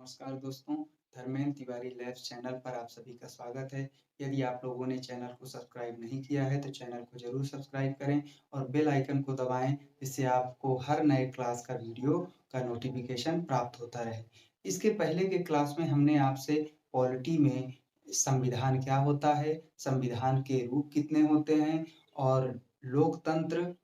नमस्कार दोस्तों, Dharmendra Tiwari labs channel पर आप सभी का स्वागत है। यदि आप लोगों ने चैनल को सब्सक्राइब नहीं किया है तो चैनल को ज़रूर सब्सक्राइब करें और बेल आइकन को दबाएं, जिससे आपको हर नए क्लास का वीडियो का नोटिफिकेशन प्राप्त होता रहे। इसके पहले के क्लास में हमने आपसे पॉलिटी में संविधान क्या होता है, संविधान के रूप कितने होते हैं और लोकतंत्र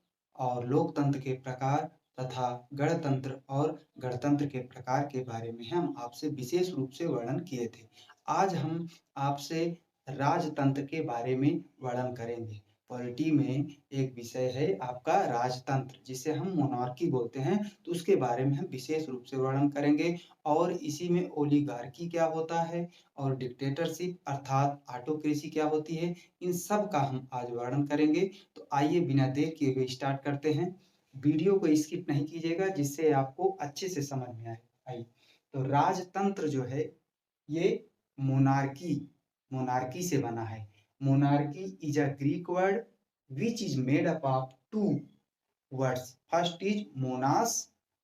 लोकतंत्र के प्रकार तथा गणतंत्र और गणतंत्र के प्रकार के बारे में हम आपसे विशेष रूप से वर्णन किए थे। आज हम आपसे राजतंत्र के बारे में वर्णन करेंगे। पॉलिटी में एक विषय है आपका राजतंत्र, जिसे हम मोनार्की बोलते हैं, तो उसके बारे में हम विशेष रूप से वर्णन करेंगे और इसी में ओलिगार्की क्या होता है और डिक्टेटरशिप अर्थात ऑटोक्रेसी क्या होती है, इन सब का हम आज वर्णन करेंगे। तो आइए बिना देर किए हुए स्टार्ट करते हैं। वीडियो को स्किप नहीं कीजिएगा, जिससे आपको अच्छे से समझ में आए। तो राजतंत्र जो है ये मोनार्की मोनार्की से बना है। Monarchy is a Greek word which is made up of two words. First is monas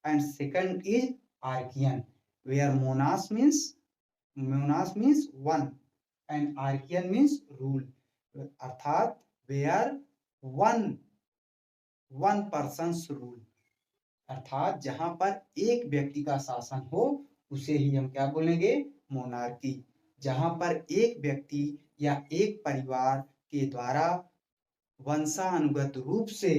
and second is archein, where monas means one and archein means rule, अर्थात वेयर वन पर्सन्स रूल, अर्थात जहां पर एक व्यक्ति का शासन हो उसे ही हम क्या बोलेंगे, मोनार्की। जहां पर एक व्यक्ति या एक परिवार के द्वारा वंशानुगत रूप से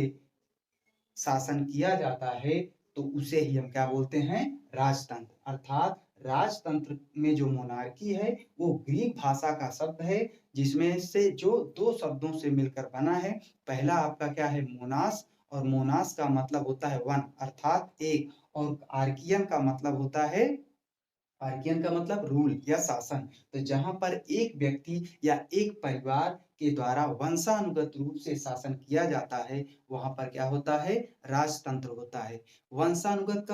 शासन किया जाता है तो उसे ही हम क्या बोलते हैं, राजतंत्र। अर्थात राजतंत्र में जो मोनार्की है वो ग्रीक भाषा का शब्द है, जिसमें से जो दो शब्दों से मिलकर बना है। पहला आपका क्या है, मोनास, और मोनास का मतलब होता है वन अर्थात एक, और आर्कियन का मतलब होता है, आर्कियन का मतलब रूल या शासन। तो जहां पर एक व्यक्ति या एक परिवार के द्वारा वंशानुगत रूप से शासन किया जाता है वहां पर क्या होता है, राजतंत्र होता है। वंशानुगत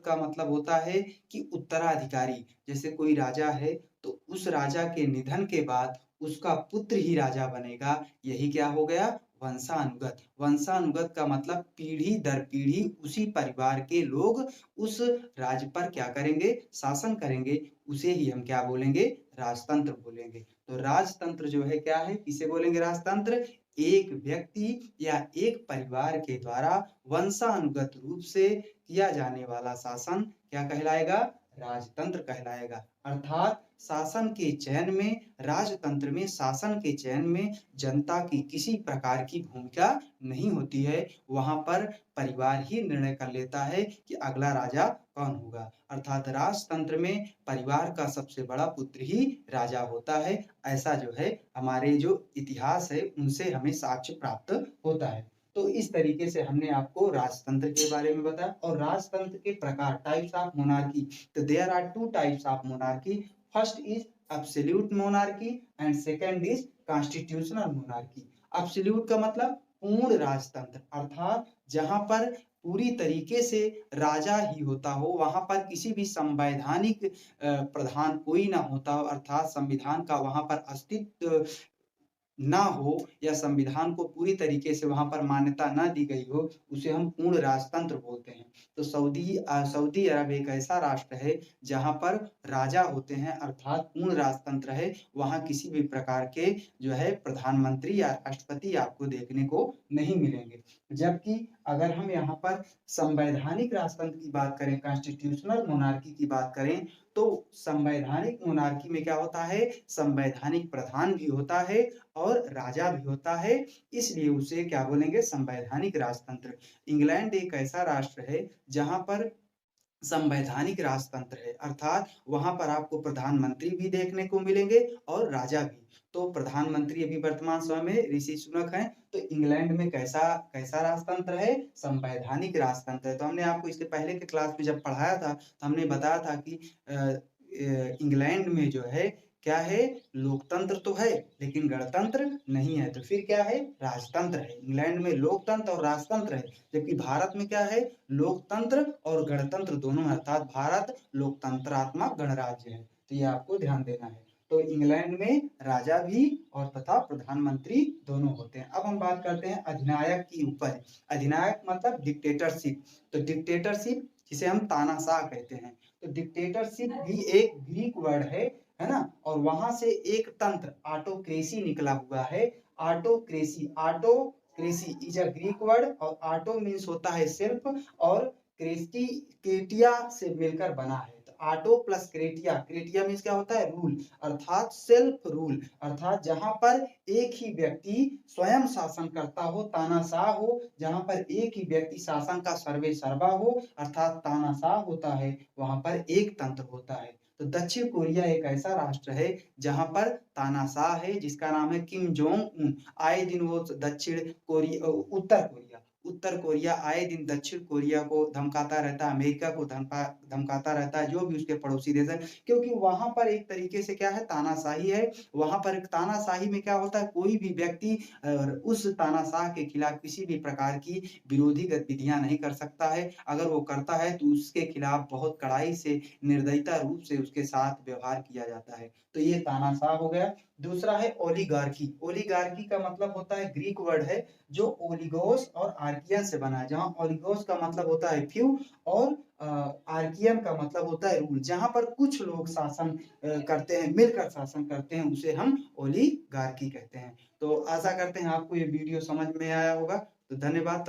का मतलब होता है कि उत्तराधिकारी, जैसे कोई राजा है तो उस राजा के निधन के बाद उसका पुत्र ही राजा बनेगा, यही क्या हो गया, वंशानुगत। वंशानुगत का मतलब पीढ़ी दर पीढ़ी उसी परिवार के लोग उस राज्य पर क्या करेंगे, शासन करेंगे, उसे ही हम क्या बोलेंगे, राजतंत्र बोलेंगे। तो राजतंत्र जो है क्या है, किसे बोलेंगे, राजतंत्र। एक व्यक्ति या एक परिवार के द्वारा वंशानुगत रूप से किया जाने वाला शासन क्या कहलाएगा, राजतंत्र कहलाएगा। अर्थात शासन के चयन में, राजतंत्र में शासन के चयन में जनता की किसी प्रकार की भूमिका नहीं होती है। वहां पर परिवार ही निर्णय कर लेता है कि अगला राजा कौन होगा। अर्थात राजतंत्र में परिवार का सबसे बड़ा पुत्र ही राजा होता है। ऐसा जो है हमारे जो इतिहास है उनसे हमें साक्ष्य प्राप्त होता है। तो इस तरीके से हमने आपको राजतंत्र के बारे में बताया। और राजतंत्र के प्रकार, टाइप्स ऑफ मोनार्की, तो there are two types of monarchy. First is absolute monarchy and second is constitutional monarchy. Absolute का मतलब पूर्ण राजतंत्र, अर्थात जहां पर पूरी तरीके से राजा ही होता हो, वहां पर किसी भी संवैधानिक प्रधान कोई ना होता हो, अर्थात संविधान का वहां पर अस्तित्व ना हो या संविधान को पूरी तरीके से वहां पर मान्यता ना दी गई हो, उसे हम पूर्ण राजतंत्र बोलते हैं। तो सऊदी अरब एक ऐसा राष्ट्र है जहां पर राजा होते हैं, अर्थात पूर्ण राजतंत्र है। वहां किसी भी प्रकार के जो है प्रधानमंत्री या राष्ट्रपति आपको देखने को नहीं मिलेंगे। जबकि अगर हम यहाँ पर संवैधानिक राजतंत्र की बात करें, कॉन्स्टिट्यूशनल मोनार्की की बात करें, तो संवैधानिक मोनार्की में क्या होता है, संवैधानिक प्रधान भी होता है और राजा भी होता है, इसलिए उसे क्या बोलेंगे, संवैधानिक राजतंत्र। इंग्लैंड एक ऐसा राष्ट्र है जहां पर संवैधानिक राजतंत्र है, अर्थात वहां पर आपको प्रधानमंत्री भी देखने को मिलेंगे और राजा भी। तो प्रधानमंत्री अभी वर्तमान समय में ऋषि सुनक हैं। तो इंग्लैंड में कैसा कैसा राजतंत्र है, संवैधानिक राजतंत्र है। तो हमने आपको इसके पहले के क्लास में जब पढ़ाया था तो हमने बताया था कि इंग्लैंड में जो है क्या है, लोकतंत्र तो है लेकिन गणतंत्र नहीं है। तो फिर क्या है, राजतंत्र है। इंग्लैंड में लोकतंत्र और राजतंत्र है, जबकि भारत में क्या है, लोकतंत्र और गणतंत्र दोनों है, अर्थात भारत लोकतंत्रात्मक गणराज्य है। तो ये आपको ध्यान देना है। तो इंग्लैंड में राजा भी और तथा प्रधानमंत्री दोनों होते हैं। अब हम बात करते हैं अधिनायक की ऊपर। अधिनायक मतलब डिक्टेटरशिप। तो डिक्टेटरशिप जिसे हम तानाशाह कहते हैं, तो डिक्टेटरशिप भी एक ग्रीक वर्ड है ना? और वहां से एक तंत्र ऑटोक्रेसी निकला हुआ है। Autocracy, autocracy is a Greek word और ऑटो मीन्स होता है सेल्फ और क्रेस्टी क्रेटिया से मिलकर बना है। तो ऑटो प्लस क्रेटिया, क्रेटिया मीन्स क्या होता है? रूल, अर्थात सेल्फ रूल, अर्थात जहां पर एक ही व्यक्ति स्वयं शासन करता हो, तानाशाह हो, जहां पर एक ही व्यक्ति शासन का सर्वे सर्वा हो, अर्थात तानाशाह होता है, वहां पर एक तंत्र होता है। तो दक्षिण कोरिया एक ऐसा राष्ट्र है जहां पर तानाशाह है, जिसका नाम है किम जोंग उन। आए दिन वो दक्षिण कोरिया, उत्तर कोरिया आए दिन दक्षिण कोरिया को धमकाता रहता है, अमेरिका को धमकाता रहता है, जो भी उसके पड़ोसी देश है, क्योंकि वहां पर एक तरीके से क्या है? तानाशाही है। वहां पर तानाशाही में क्या होता है? कोई भी व्यक्ति उस तानाशाह के खिलाफ किसी भी प्रकार की विरोधी गतिविधियां नहीं कर सकता है। अगर वो करता है तो उसके खिलाफ बहुत कड़ाई से, निर्दयता रूप से उसके साथ व्यवहार किया जाता है। तो ये तानाशाह हो गया। दूसरा है ओलिगार्की। ओलिगार्की का मतलब होता है, ग्रीक वर्ड है जो ओलिगोस और आर्कियन से बना है, जहां ओलिगोस का मतलब होता है फ्यू और आर्कियन का मतलब होता है रूल। जहां पर कुछ लोग शासन करते हैं, मिलकर शासन करते हैं, उसे हम ओलिगार्की कहते हैं। तो आशा करते हैं आपको ये वीडियो समझ में आया होगा। तो धन्यवाद।